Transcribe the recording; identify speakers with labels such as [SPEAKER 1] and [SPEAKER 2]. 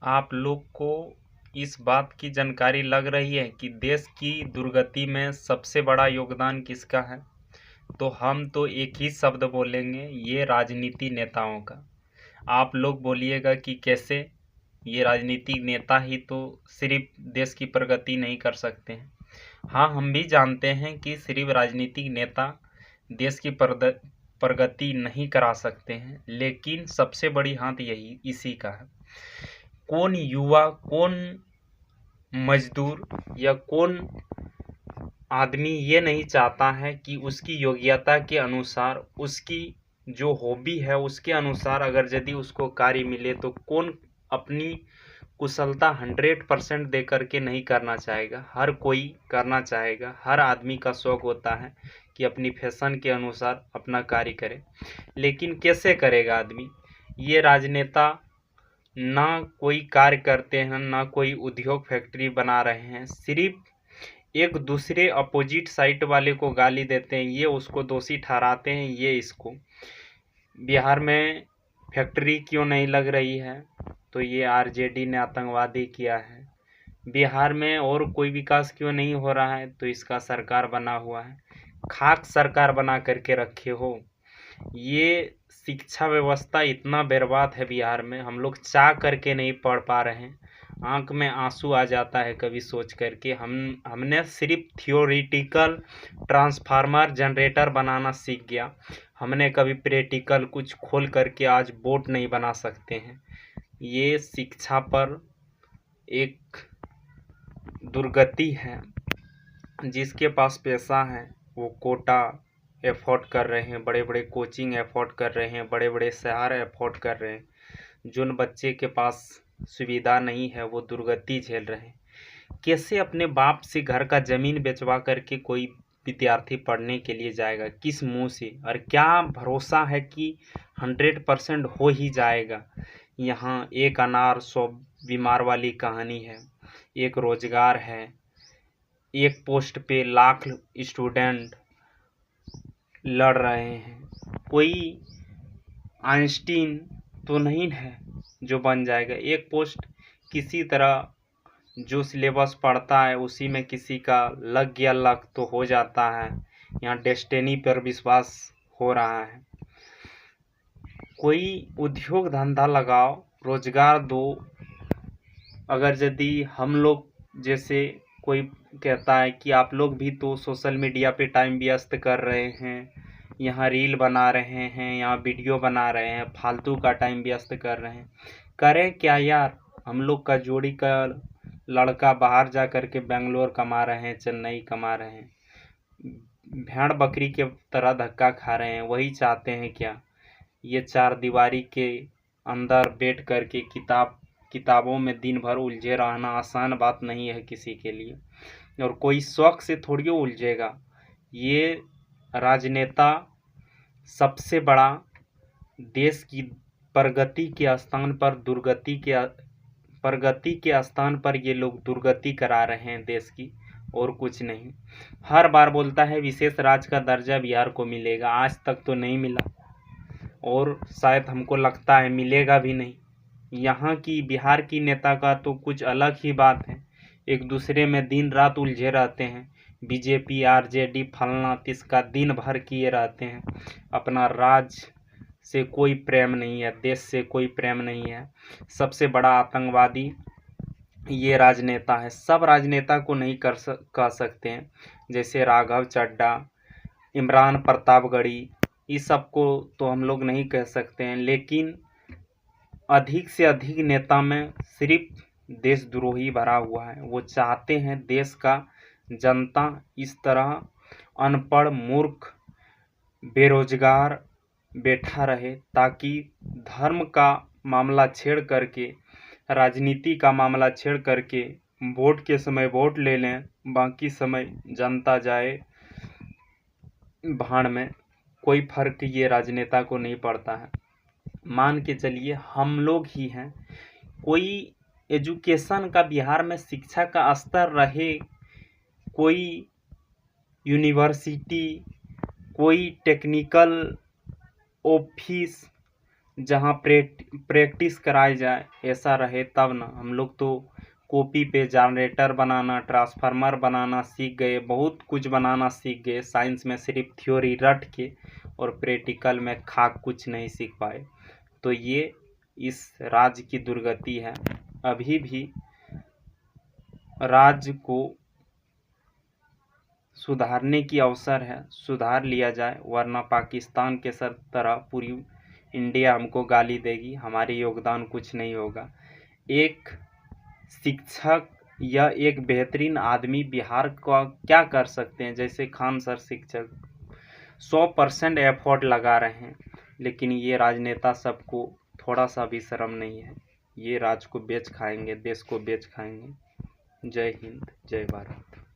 [SPEAKER 1] आप लोग को इस बात की जानकारी लग रही है कि देश की दुर्गति में सबसे बड़ा योगदान किसका है? तो हम तो एक ही शब्द बोलेंगे, ये राजनीति नेताओं का। आप लोग बोलिएगा कि कैसे? ये राजनीतिक नेता ही तो सिर्फ देश की प्रगति नहीं कर सकते हैं। हाँ, हम भी जानते हैं कि सिर्फ राजनीतिक नेता देश की प्रगति नहीं करा सकते हैं, लेकिन सबसे बड़ी हाथ यही इसी का है। कौन युवा, कौन मजदूर या कौन आदमी ये नहीं चाहता है कि उसकी योग्यता के अनुसार, उसकी जो हॉबी है उसके अनुसार अगर यदि उसको कार्य मिले तो कौन अपनी कुशलता 100% दे करके नहीं करना चाहेगा? हर कोई करना चाहेगा। हर आदमी का शौक होता है कि अपनी फैशन के अनुसार अपना कार्य करे, लेकिन कैसे करेगा आदमी? ये राजनेता ना कोई कार्य करते हैं, ना कोई उद्योग फैक्ट्री बना रहे हैं, सिर्फ एक दूसरे अपोजिट साइड वाले को गाली देते हैं, ये उसको दोषी ठहराते हैं, ये इसको। बिहार में फैक्ट्री क्यों नहीं लग रही है? तो ये आरजेडी ने आतंकवादी किया है। बिहार में और कोई विकास क्यों नहीं हो रहा है? तो इसका सरकार बना हुआ है। खाक सरकार बना करके रखे हो। ये शिक्षा व्यवस्था इतना बर्बाद है बिहार में, हम लोग चाह करके नहीं पढ़ पा रहे हैं। आंख में आंसू आ जाता है कभी सोच करके। हमने सिर्फ थियोरिटिकल ट्रांसफार्मर जनरेटर बनाना सीख गया, हमने कभी प्रैक्टिकल कुछ खोल करके आज बोट नहीं बना सकते हैं। ये शिक्षा पर एक दुर्गति है। जिसके पास पैसा है वो कोटा एफोर्ड कर रहे हैं, बड़े बड़े कोचिंग एफोर्ड कर रहे हैं, बड़े बड़े शहर एफोर्ड कर रहे हैं। जिन बच्चे के पास सुविधा नहीं है वो दुर्गति झेल रहे हैं। कैसे अपने बाप से घर का ज़मीन बेचवा करके कोई विद्यार्थी पढ़ने के लिए जाएगा? किस मुंह से? और क्या भरोसा है कि 100% हो ही जाएगा? यहाँ एक अनार 100 बीमार वाली कहानी है। एक रोजगार है, एक पोस्ट पे लाख स्टूडेंट लड़ रहे हैं। कोई आइंस्टीन तो नहीं है जो बन जाएगा। एक पोस्ट किसी तरह जो सिलेबस पढ़ता है उसी में किसी का लग गया लक तो हो जाता है। यहाँ डेस्टिनी पर विश्वास हो रहा है। कोई उद्योग धंधा लगाओ, रोजगार दो। अगर यदि हम लोग जैसे कोई कहता है कि आप लोग भी तो सोशल मीडिया पे टाइम व्यस्त कर रहे हैं, यहाँ रील बना रहे हैं, यहाँ वीडियो बना रहे हैं, फालतू का टाइम व्यस्त कर रहे हैं, करें क्या यार? हम लोग का जोड़ी का लड़का बाहर जा कर के बेंगलोर कमा रहे हैं, चेन्नई कमा रहे हैं, भेड़ बकरी के तरह धक्का खा रहे हैं। वही चाहते हैं क्या? ये चार दीवारी के अंदर बैठ कर के किताबों में दिन भर उलझे रहना आसान बात नहीं है किसी के लिए, और कोई शौक से थोड़ी उलझेगा। ये राजनेता सबसे बड़ा देश की प्रगति के स्थान पर प्रगति के स्थान पर ये लोग दुर्गति करा रहे हैं देश की, और कुछ नहीं। हर बार बोलता है विशेष राज्य का दर्जा बिहार को मिलेगा, आज तक तो नहीं मिला और शायद हमको लगता है मिलेगा भी नहीं। यहाँ की बिहार की नेता का तो कुछ अलग ही बात है, एक दूसरे में दिन रात उलझे रहते हैं। बीजेपी आरजेडी फलना तिसका दिन भर किए रहते हैं। अपना राज से कोई प्रेम नहीं है, देश से कोई प्रेम नहीं है। सबसे बड़ा आतंकवादी ये राजनेता है। सब राजनेता को नहीं कह सकते हैं, जैसे राघव चड्ढा, इमरान प्रतापगढ़ी, इस सब को तो हम लोग नहीं कह सकते हैं। लेकिन अधिक से अधिक नेता में सिर्फ देशद्रोही भरा हुआ है। वो चाहते हैं देश का जनता इस तरह अनपढ़, मूर्ख, बेरोजगार बैठा रहे, ताकि धर्म का मामला छेड़ करके, राजनीति का मामला छेड़ करके वोट के समय वोट ले लें, बाकी समय जनता जाए भाड़ में। कोई फर्क ये राजनेता को नहीं पड़ता है। मान के चलिए हम लोग ही हैं, कोई एजुकेशन का बिहार में शिक्षा का स्तर रहे, कोई यूनिवर्सिटी, कोई टेक्निकल ऑफिस, जहाँ प्रैक्टिस कराई जाए ऐसा रहे तब ना। हम लोग तो कॉपी पे जनरेटर बनाना, ट्रांसफार्मर बनाना सीख गए, बहुत कुछ बनाना सीख गए। साइंस में सिर्फ थ्योरी रट के और प्रैक्टिकल में खाक कुछ नहीं सीख पाए। तो ये इस राज्य की दुर्गति है। अभी भी राज्य को सुधारने की अवसर है, सुधार लिया जाए, वरना पाकिस्तान के सर तरह पूरी इंडिया हमको गाली देगी, हमारे योगदान कुछ नहीं होगा। एक शिक्षक या एक बेहतरीन आदमी बिहार का क्या कर सकते हैं? जैसे खान सर शिक्षक 100% एफर्ट लगा रहे हैं, लेकिन ये राजनेता सबको थोड़ा सा भी शर्म नहीं है। ये राज को बेच खाएंगे, देश को बेच खाएंगे। जय हिंद, जय भारत।